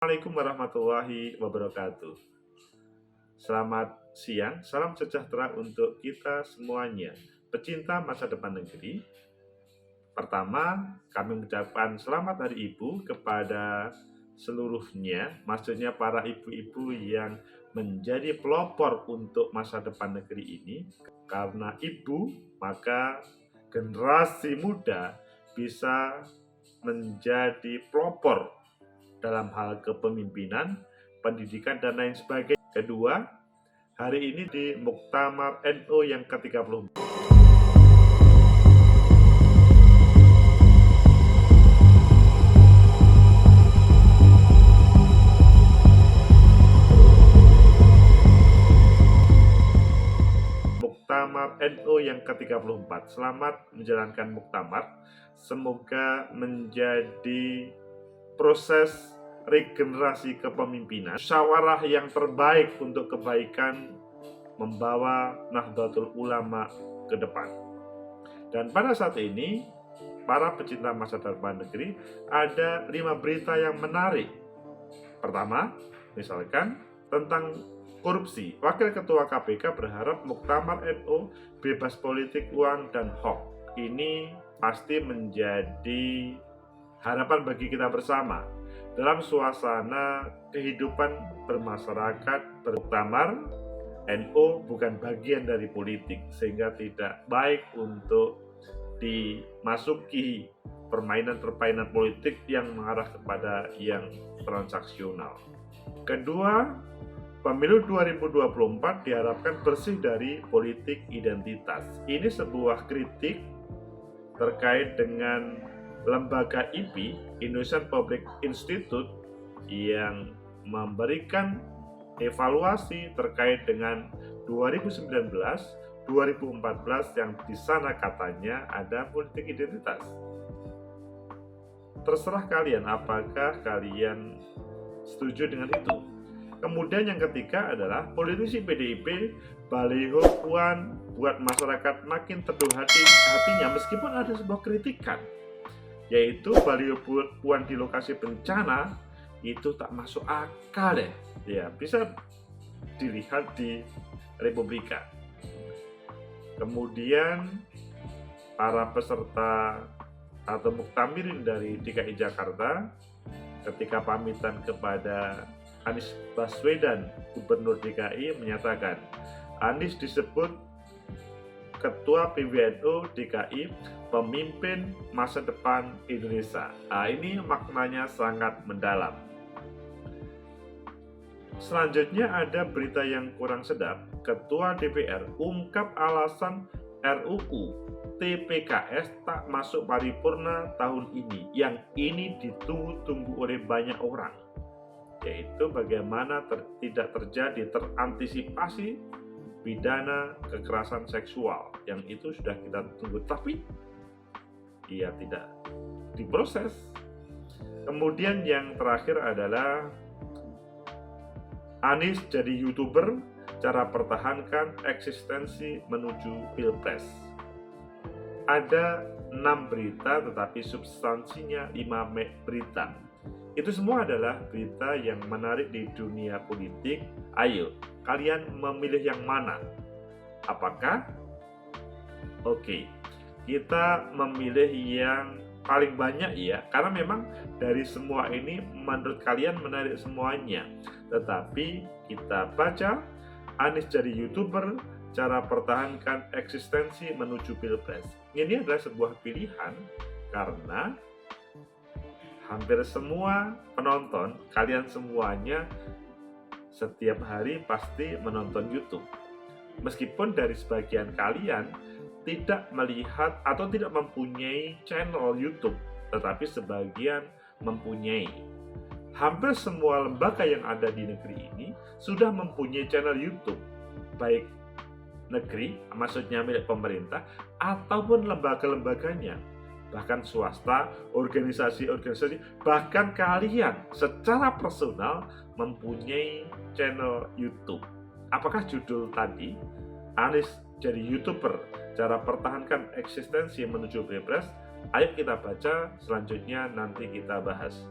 Assalamualaikum warahmatullahi wabarakatuh. Selamat siang, salam sejahtera untuk kita semuanya. Pecinta masa depan negeri. Pertama, kami mengucapkan selamat Hari Ibu kepada seluruhnya, maksudnya para ibu-ibu yang menjadi pelopor untuk masa depan negeri ini. Karena ibu, maka generasi muda bisa menjadi pelopor dalam hal kepemimpinan, pendidikan, dan lain sebagainya. Kedua, hari ini di Muktamar NU yang ke-34. Muktamar NU yang ke-34. Selamat menjalankan muktamar. Semoga menjadi proses regenerasi kepemimpinan, musyawarah yang terbaik untuk kebaikan membawa Nahdlatul Ulama ke depan. Dan pada saat ini, para pecinta masa depan negeri, ada 5 berita yang menarik. Pertama, misalkan tentang korupsi. Wakil Ketua KPK berharap Muktamar NU bebas politik, uang, dan hoax. Ini pasti menjadi harapan bagi kita bersama dalam suasana kehidupan bermasyarakat. Muktamar NU bukan bagian dari politik, sehingga tidak baik untuk dimasuki permainan politik yang mengarah kepada yang transaksional. Kedua, pemilu 2024 diharapkan bersih dari politik identitas. Ini sebuah kritik terkait dengan lembaga IPI, Indonesian Public Institute, yang memberikan evaluasi terkait dengan 2019-2014 yang di sana katanya ada politik identitas. Terserah kalian apakah kalian setuju dengan itu. Kemudian yang ketiga adalah politisi PDIP baliho Puan buat masyarakat makin teduh hatinya meskipun ada sebuah kritikan, yaitu baliho Puan di lokasi bencana itu tak masuk akal deh. Ya, bisa dilihat di Republika. Kemudian para peserta atau muktamirin dari DKI Jakarta ketika pamitan kepada Anies Baswedan, Gubernur DKI, menyatakan Anies disebut Ketua PBNU DKI, pemimpin masa depan Indonesia. Nah, ini maknanya sangat mendalam. Selanjutnya ada berita yang kurang sedap. Ketua DPR ungkap alasan RUU TPKS tak masuk paripurna tahun ini. Yang ini ditunggu-tunggu oleh banyak orang, yaitu bagaimana tidak terjadi terantisipasi pidana kekerasan seksual, yang itu sudah kita tunggu tapi ia tidak diproses. Kemudian yang terakhir adalah Anies jadi YouTuber, cara pertahankan eksistensi menuju Pilpres. Ada 6 berita tetapi substansinya 5 berita. Itu semua adalah berita yang menarik di dunia politik. Ayo, kalian memilih yang mana? Apakah? Oke, kita memilih yang paling banyak ya, karena memang dari semua ini menurut kalian menarik semuanya. Tetapi kita baca, Anies jadi YouTuber, cara pertahankan eksistensi menuju Pilpres. Ini adalah sebuah pilihan karena hampir semua penonton, kalian semuanya setiap hari pasti menonton YouTube. Meskipun dari sebagian kalian tidak melihat atau tidak mempunyai channel YouTube, tetapi sebagian mempunyai. Hampir semua lembaga yang ada di negeri ini sudah mempunyai channel YouTube, baik negeri, maksudnya milik pemerintah, ataupun lembaga-lembaganya, bahkan swasta, organisasi-organisasi, bahkan kalian secara personal mempunyai channel YouTube. Apakah judul tadi, Anies jadi YouTuber, cara pertahankan eksistensi menuju Pilpres? Ayo kita baca, selanjutnya nanti kita bahas.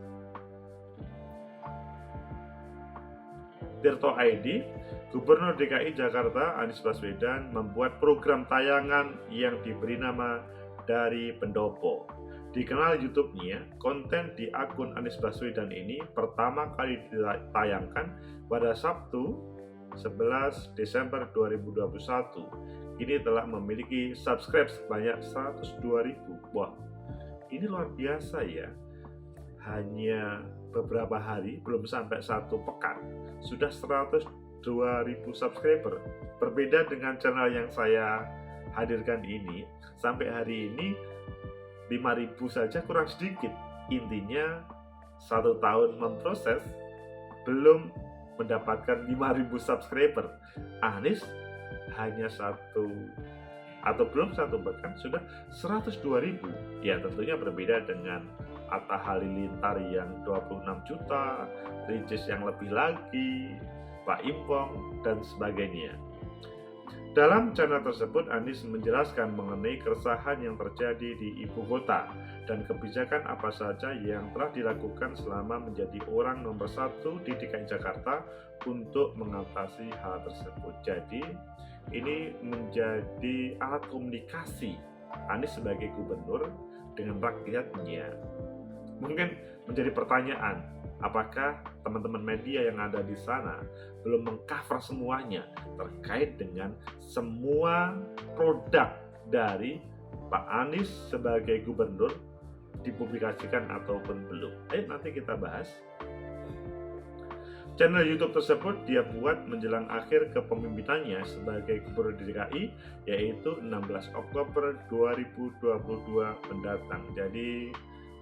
Tirto ID, Gubernur DKI Jakarta Anies Baswedan membuat program tayangan yang diberi nama Dari Pendopo. Dikenal YouTube-nya, konten di akun Anies Baswedan ini pertama kali ditayangkan pada Sabtu 11 Desember 2021. Ini telah memiliki subscribe sebanyak 102.000. Wah, ini luar biasa ya. Hanya beberapa hari, belum sampai satu pekan, sudah 102.000 subscriber. Berbeda dengan channel yang saya hadirkan ini, sampai hari ini 5.000 saja kurang sedikit. Intinya 1 tahun memproses belum mendapatkan 5.000 subscriber. Anies hanya satu atau belum satu pekan sudah 102.000. Ya tentunya berbeda dengan Atta Halilintar yang 26 juta, Ricis yang lebih lagi, Pak Impong, dan sebagainya. Dalam channel tersebut, Anies menjelaskan mengenai keresahan yang terjadi di ibu kota dan kebijakan apa saja yang telah dilakukan selama menjadi orang nomor 1 di DKI Jakarta untuk mengatasi hal tersebut. Jadi, ini menjadi alat komunikasi Anies sebagai gubernur dengan rakyatnya. Mungkin menjadi pertanyaan, apakah teman-teman media yang ada di sana belum mengcover semuanya terkait dengan semua produk dari Pak Anies sebagai gubernur dipublikasikan ataupun belum? Ayo nanti kita bahas. Channel YouTube tersebut dia buat menjelang akhir kepemimpinannya sebagai gubernur DKI, yaitu 16 Oktober 2022 mendatang. Jadi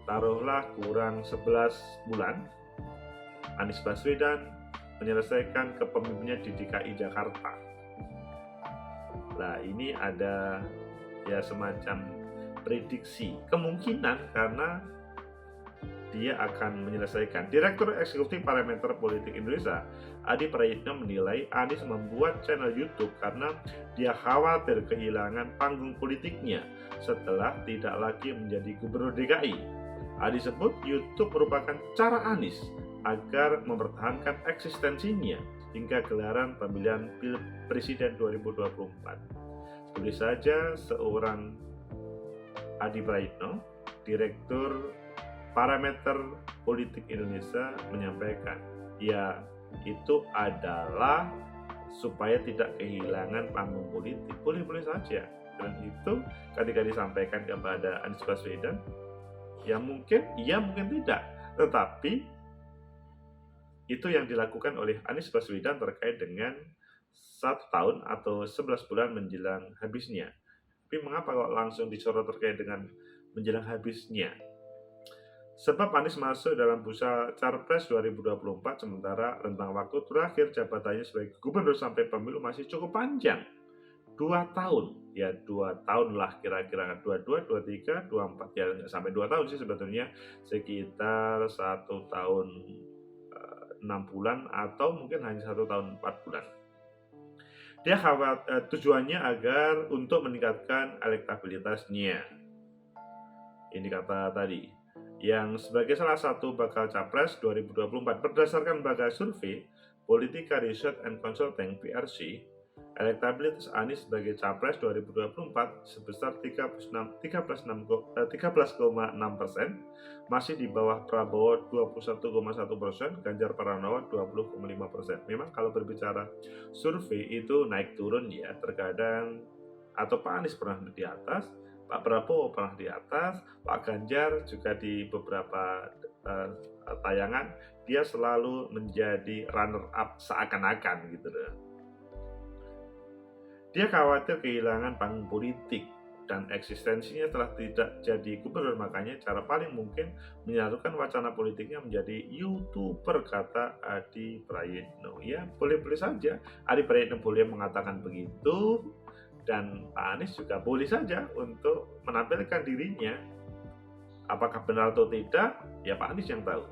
taruhlah kurang 11 bulan Anies Baswedan menyelesaikan kepemimpinannya di DKI Jakarta. Nah, ini ada ya semacam prediksi, kemungkinan karena dia akan menyelesaikan. Direktur Eksekutif Parameter Politik Indonesia, Adi Prayitno menilai Anies membuat channel YouTube karena dia khawatir kehilangan panggung politiknya setelah tidak lagi menjadi gubernur DKI. Adi sebut YouTube merupakan cara Anies agar mempertahankan eksistensinya hingga gelaran pemilihan Presiden 2024. Seperti saja seorang Adi Prayitno, Direktur Parameter Politik Indonesia menyampaikan, ya itu adalah supaya tidak kehilangan panggung politik. Boleh-boleh saja. Dan itu ketika disampaikan kepada Anies Baswedan, ya mungkin iya, mungkin tidak. Tetapi itu yang dilakukan oleh Anies Baswedan terkait dengan 1 tahun atau 11 bulan menjelang habisnya. Tapi mengapa kok langsung disorot terkait dengan menjelang habisnya? Sebab Anies masuk dalam bursa Capres 2024 sementara rentang waktu terakhir jabatannya sebagai gubernur sampai pemilu masih cukup panjang. 2 tahun, ya 2 tahun lah kira-kira, 22, 23, 24, ya nggak sampai 2 tahun sih sebetulnya, sekitar 1 tahun 6 bulan atau mungkin hanya 1 tahun 4 bulan. Dia tujuannya agar untuk meningkatkan elektabilitasnya. Ini kata tadi. Yang sebagai salah satu bakal capres 2024 berdasarkan lembaga survei Politika Research and Consulting PRC, elektabilitas Anies sebagai capres 2024 sebesar 13,6%, masih di bawah Prabowo 21,1%, Ganjar Pranowo 20,5%. Memang kalau berbicara survei itu naik turun ya, terkadang atau Pak Anies pernah di atas, Pak Prabowo pernah di atas, Pak Ganjar juga di beberapa tayangan dia selalu menjadi runner up seakan-akan gitu loh. Dia khawatir kehilangan panggung politik dan eksistensinya telah tidak jadi gubernur, makanya cara paling mungkin menyalurkan wacana politiknya menjadi YouTuber, kata Adi Prayitno. Ya boleh-boleh saja Adi Prayitno boleh mengatakan begitu, dan Pak Anies juga boleh saja untuk menampilkan dirinya. Apakah benar atau tidak, ya Pak Anies yang tahu.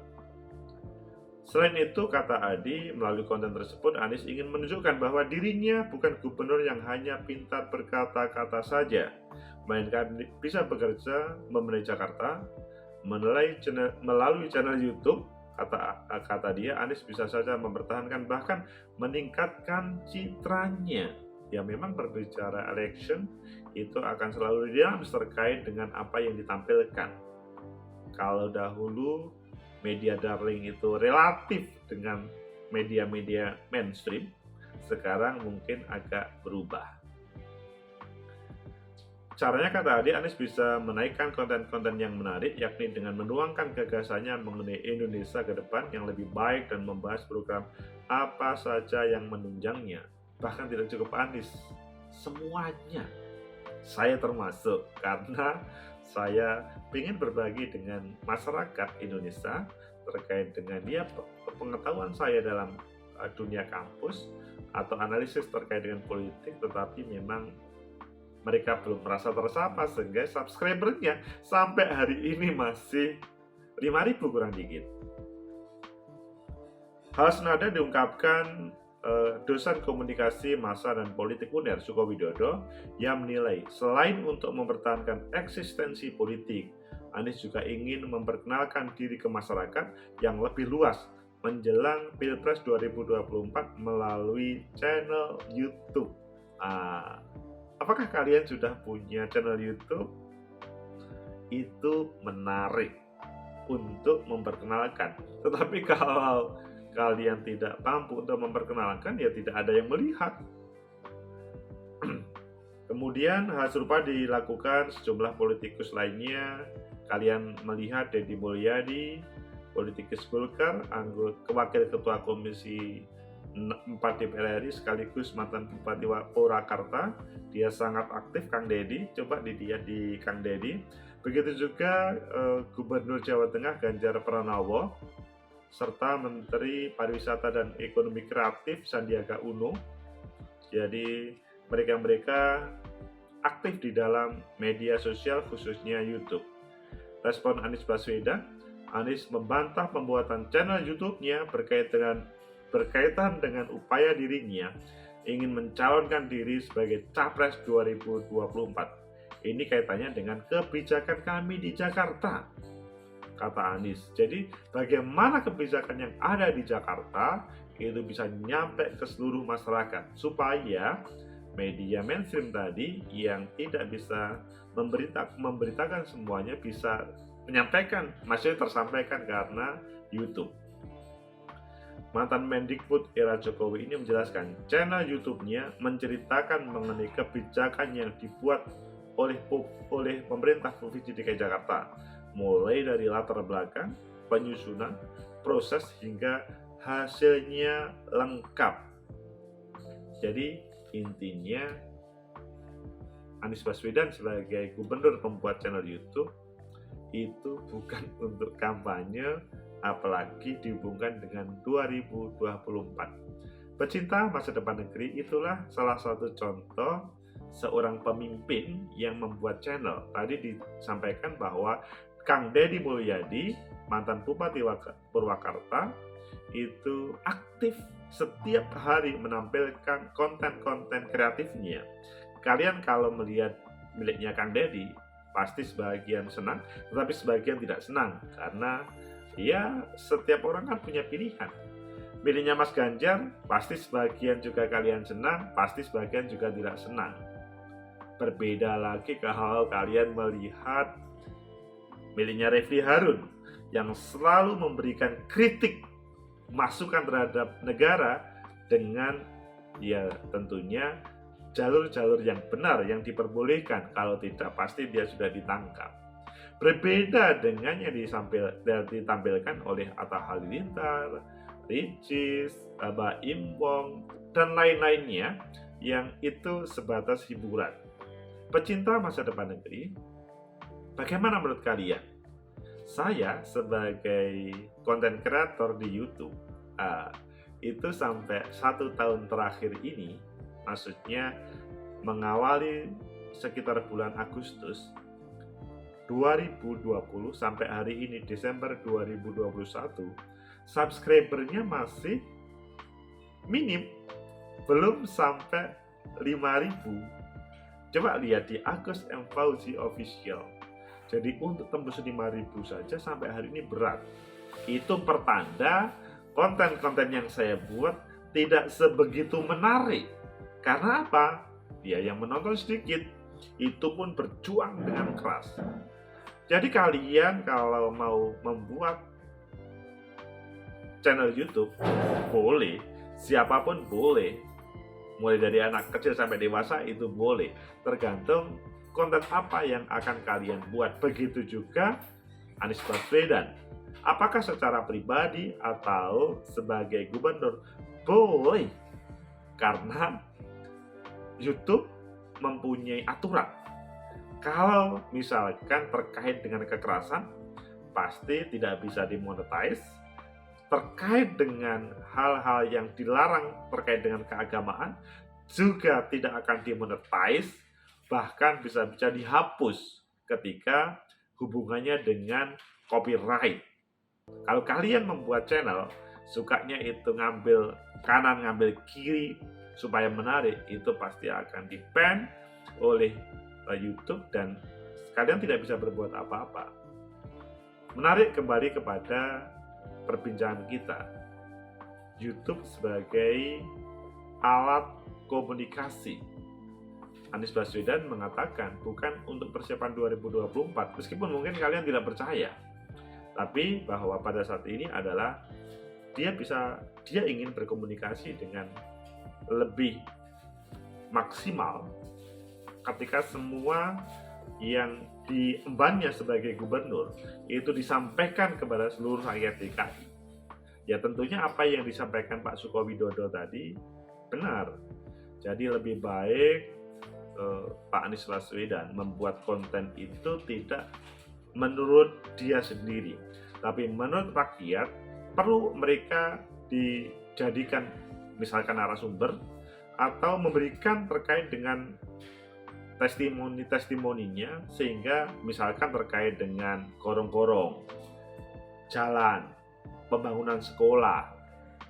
Selain itu, kata Adi, melalui konten tersebut Anies ingin menunjukkan bahwa dirinya bukan gubernur yang hanya pintar berkata-kata saja, melainkan bisa bekerja memenuhi Jakarta melalui channel YouTube kata dia, Anies bisa saja mempertahankan bahkan meningkatkan citranya. Ya memang berbicara election itu akan selalu dinamis terkait dengan apa yang ditampilkan. Kalau dahulu media darling itu relatif dengan media-media mainstream, sekarang mungkin agak berubah. Caranya kata Adi, Anies bisa menaikkan konten-konten yang menarik, yakni dengan menuangkan gagasannya mengenai Indonesia ke depan yang lebih baik dan membahas program apa saja yang menunjangnya. Bahkan tidak cukup Anies, semuanya. Saya termasuk, karena saya ingin berbagi dengan masyarakat Indonesia terkait dengan pengetahuan saya dalam dunia kampus atau analisis terkait dengan politik, tetapi memang mereka belum merasa tersapa sehingga subscribernya sampai hari ini masih 5.000 kurang dikit. Hal senada diungkapkan dosen komunikasi massa dan politik UNER Suko Widodo yang menilai selain untuk mempertahankan eksistensi politik, Anies juga ingin memperkenalkan diri ke masyarakat yang lebih luas menjelang Pilpres 2024 melalui channel YouTube. Apakah kalian sudah punya channel YouTube? Itu menarik untuk memperkenalkan. Tetapi kalau kalian tidak mampu untuk memperkenalkan, ya tidak ada yang melihat. Kemudian hal serupa dilakukan sejumlah politikus lainnya. Kalian melihat Deddy Mulyadi, politikus Golkar, anggota wakil ketua Komisi 4 DPR RI sekaligus mantan Bupati Purwakarta. Dia sangat aktif, Kang Deddy. Coba dilihat di Kang Deddy. Begitu juga Gubernur Jawa Tengah Ganjar Pranowo serta Menteri Pariwisata dan Ekonomi Kreatif Sandiaga Uno. Jadi mereka aktif di dalam media sosial khususnya YouTube. Respon Anies Baswedan, Anies membantah pembuatan channel YouTube-nya berkaitan dengan upaya dirinya ingin mencalonkan diri sebagai Capres 2024. Ini kaitannya dengan kebijakan kami di Jakarta, kata Anies. Jadi bagaimana kebijakan yang ada di Jakarta itu bisa nyampe ke seluruh masyarakat supaya media mainstream tadi yang tidak bisa memberitakan semuanya bisa menyampaikan, masih tersampaikan karena YouTube. Mantan Mendikbud era Jokowi ini menjelaskan channel YouTube-nya menceritakan mengenai kebijakan yang dibuat oleh pemerintah Provinsi DKI Jakarta, mulai dari latar belakang, penyusunan, proses hingga hasilnya lengkap. Jadi intinya Anies Baswedan sebagai gubernur pembuat channel YouTube itu bukan untuk kampanye, apalagi dihubungkan dengan 2024. Pecinta masa depan negeri itulah salah satu contoh seorang pemimpin yang membuat channel. Tadi disampaikan bahwa Kang Deddy Mulyadi, mantan Bupati Purwakarta, itu aktif setiap hari menampilkan konten-konten kreatifnya. Kalian kalau melihat miliknya Kang Deddy, pasti sebagian senang, tetapi sebagian tidak senang karena ya setiap orang kan punya pilihan. Milihnya Mas Ganjar, pasti sebagian juga kalian senang, pasti sebagian juga tidak senang. Berbeda lagi kalau kalian melihat milihnya Refli Harun yang selalu memberikan kritik masukan terhadap negara dengan ya tentunya jalur-jalur yang benar yang diperbolehkan, kalau tidak pasti dia sudah ditangkap. Berbeda dengan yang ditampilkan oleh Atta Halilintar, Ricis, Mbak Impong, dan lain-lainnya yang itu sebatas hiburan. Pecinta masa depan negeri, bagaimana menurut kalian? Saya sebagai konten kreator di YouTube, itu sampai 1 tahun terakhir ini, maksudnya mengawali sekitar bulan Agustus 2020 sampai hari ini Desember 2021, subscribernya masih minim, belum sampai 5.000. Coba lihat di Agus M. Fauzi Official. Jadi untuk tembus 5.000 saja sampai hari ini berat. itu pertanda konten-konten yang saya buat tidak sebegitu menarik. Karena apa? Dia yang menonton sedikit, itu pun berjuang dengan keras. Jadi kalian kalau mau membuat channel YouTube, boleh, siapapun boleh. Mulai dari anak kecil sampai dewasa itu boleh. Tergantung konten apa yang akan kalian buat. Begitu juga Anies Baswedan. Apakah secara pribadi atau sebagai gubernur? Boleh. Karena YouTube mempunyai aturan. Kalau misalkan terkait dengan kekerasan, pasti tidak bisa dimonetize. Terkait dengan hal-hal yang dilarang terkait dengan keagamaan, juga tidak akan dimonetize, bahkan bisa dihapus ketika hubungannya dengan copyright. Kalau kalian membuat channel, sukanya itu ngambil kanan, ngambil kiri, supaya menarik, itu pasti akan di-ban oleh YouTube dan kalian tidak bisa berbuat apa-apa. Menarik kembali kepada perbincangan kita. YouTube sebagai alat komunikasi. Anies Baswedan mengatakan bukan untuk persiapan 2024, meskipun mungkin kalian tidak percaya. Tapi bahwa pada saat ini adalah dia ingin berkomunikasi dengan lebih maksimal ketika semua yang diembannya sebagai gubernur itu disampaikan kepada seluruh rakyat DKI. Ya tentunya apa yang disampaikan Pak Sukowidodo tadi benar. Jadi lebih baik Pak Anies Baswedan membuat konten itu tidak menurut dia sendiri, tapi menurut rakyat. Perlu mereka dijadikan misalkan narasumber atau memberikan terkait dengan testimoni-testimoninya, sehingga misalkan terkait dengan gorong-gorong, jalan, pembangunan sekolah,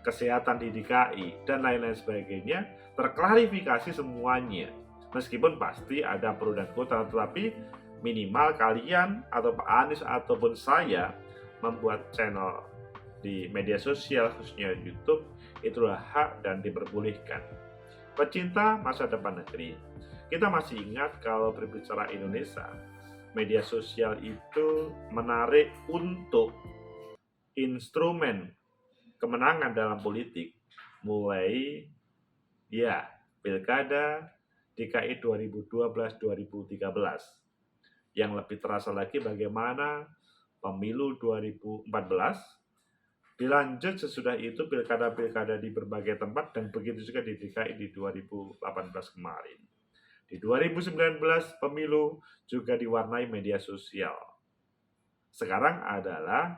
kesehatan di DKI, dan lain-lain sebagainya, terklarifikasi semuanya. Meskipun pasti ada pro dan kontra, tetapi minimal kalian atau Pak Anies ataupun saya membuat channel di media sosial khususnya YouTube itulah hak dan diperbolehkan. Pecinta masa depan negeri, kita masih ingat kalau berbicara Indonesia, media sosial itu menarik untuk instrumen kemenangan dalam politik, mulai pilkada DKI 2012-2013. Yang lebih terasa lagi bagaimana pemilu 2014, dilanjut sesudah itu pilkada-pilkada di berbagai tempat, dan begitu juga di DKI di 2018 kemarin. Di 2019 pemilu juga diwarnai media sosial. Sekarang adalah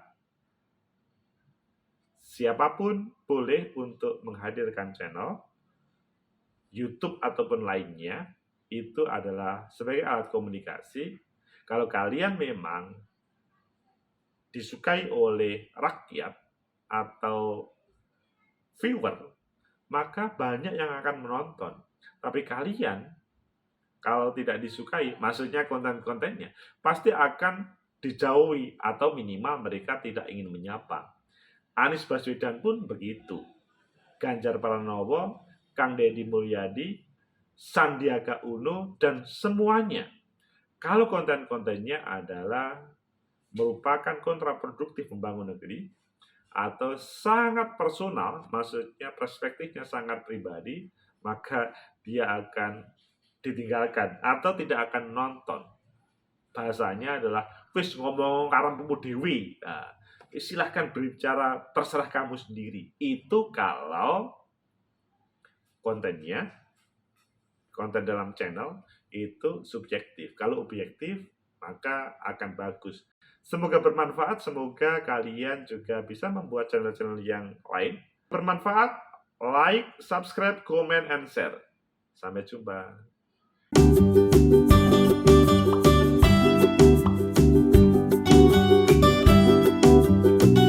siapapun boleh untuk menghadirkan channel YouTube ataupun lainnya, itu adalah sebagai alat komunikasi. Kalau kalian memang disukai oleh rakyat atau viewer, maka banyak yang akan menonton. Tapi kalian kalau tidak disukai, maksudnya konten-kontennya, pasti akan dijauhi atau minimal mereka tidak ingin menyapa. Anies Baswedan pun begitu. Ganjar Pranowo, Kang Deddy Mulyadi, Sandiaga Uno, dan semuanya. Kalau konten-kontennya adalah merupakan kontraproduktif membangun negeri, atau sangat personal, maksudnya perspektifnya sangat pribadi, maka dia akan ditinggalkan atau tidak akan nonton. Bahasanya adalah wis ngomong karammu dewi. Nah, silahkan berbicara, terserah kamu sendiri. Itu kalau konten dalam channel itu subjektif. Kalau objektif, maka akan bagus. Semoga bermanfaat, semoga kalian juga bisa membuat channel-channel yang lain. Bermanfaat, like, subscribe, comment, and share. Sampai jumpa.